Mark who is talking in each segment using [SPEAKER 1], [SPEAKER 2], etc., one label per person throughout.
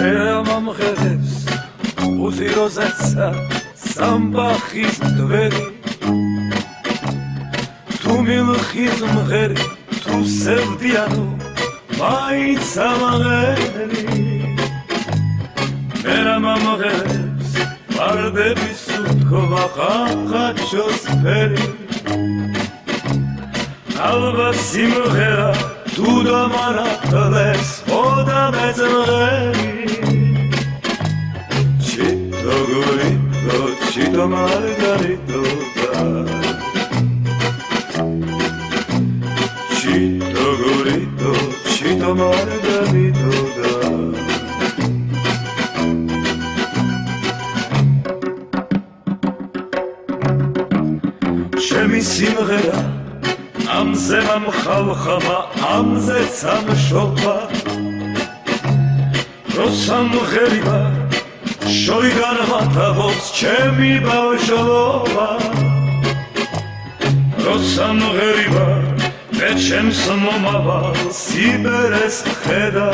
[SPEAKER 1] ამამღერებს უზიროზეცა სამბახის გვერი თუ მილხის მღერი თუ სევდიანო მაინც ამაღერი ამამღერებს ვარდების უთქვა ხახაჩოს ფერი ალბა სიმღერა თუ დამარაგდეს ხოდა მეძღერი Chito margarito Chito gorito, chito margarito Shemi simghera amze mamkhalkhama amze samshoba Rosam gheriba Shoigan matavos chemi bavshova Rosam gheriba Vechems momaval siberes kheda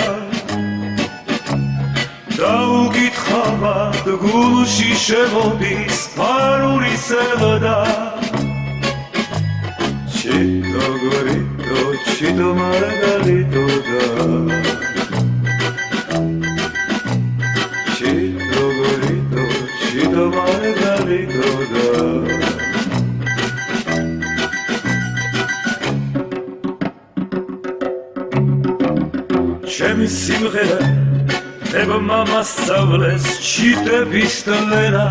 [SPEAKER 1] Daugitkhava gulshi shevodis paruri sevda Chito gorito chito margarito da Chito margarito da Chemi simghera Eba mama savles chite pistolera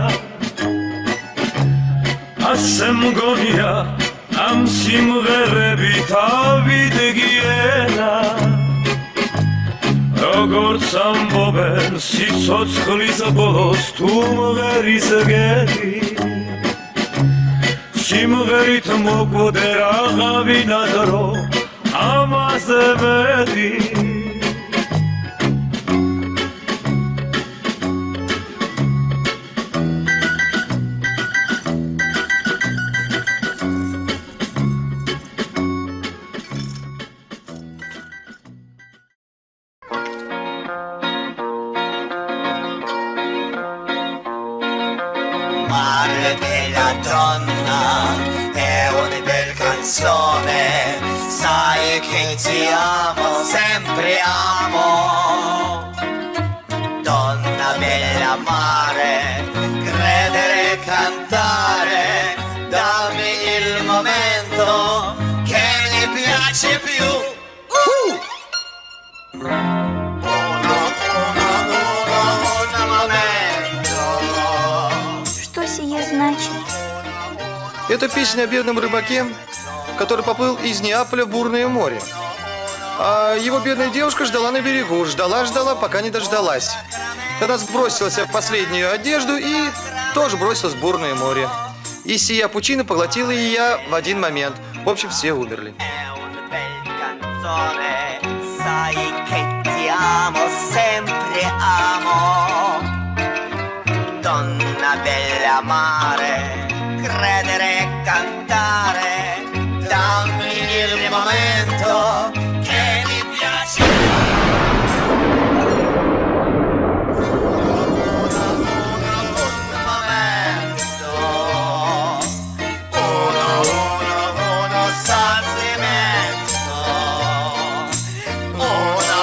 [SPEAKER 1] Asem gonia am simgherები თავით გიენა Როგორც ამბობენ სიცოცხლის ბოლოს თუ მღერის გეთი სიმღერით მოგვდე რაღაცა დრო ამაზე მეტი
[SPEAKER 2] Mare bella donna è una bella canzone sai che ti amo sempre amo donna bella mare credere cantare dammi il momento che mi piace più
[SPEAKER 3] Что сие значит?
[SPEAKER 4] Это песня о бедном рыбаке, который поплыл из Неаполя в бурное море. А его бедная девушка ждала на берегу, ждала, пока не дождалась. Тогда сбросилась в последнюю одежду и тоже бросилась в бурное море. И сия пучина поглотила ее в один момент. В общем, все умерли.
[SPEAKER 2] Donna bella mare, credere e cantare, dammi il momento che mi piace. Uno sentimento, uno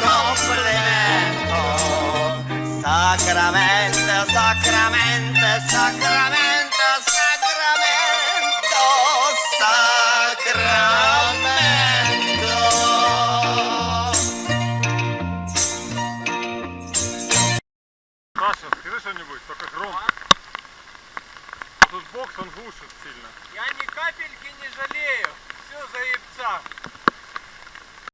[SPEAKER 2] complimento. Sacramento, sacramento, sacramento, sacramento, sacramento.
[SPEAKER 5] Саша, скажи что-нибудь, только громко. Тут бокс, он глушит сильно.
[SPEAKER 6] Я ни капельки не жалею, все за яйца.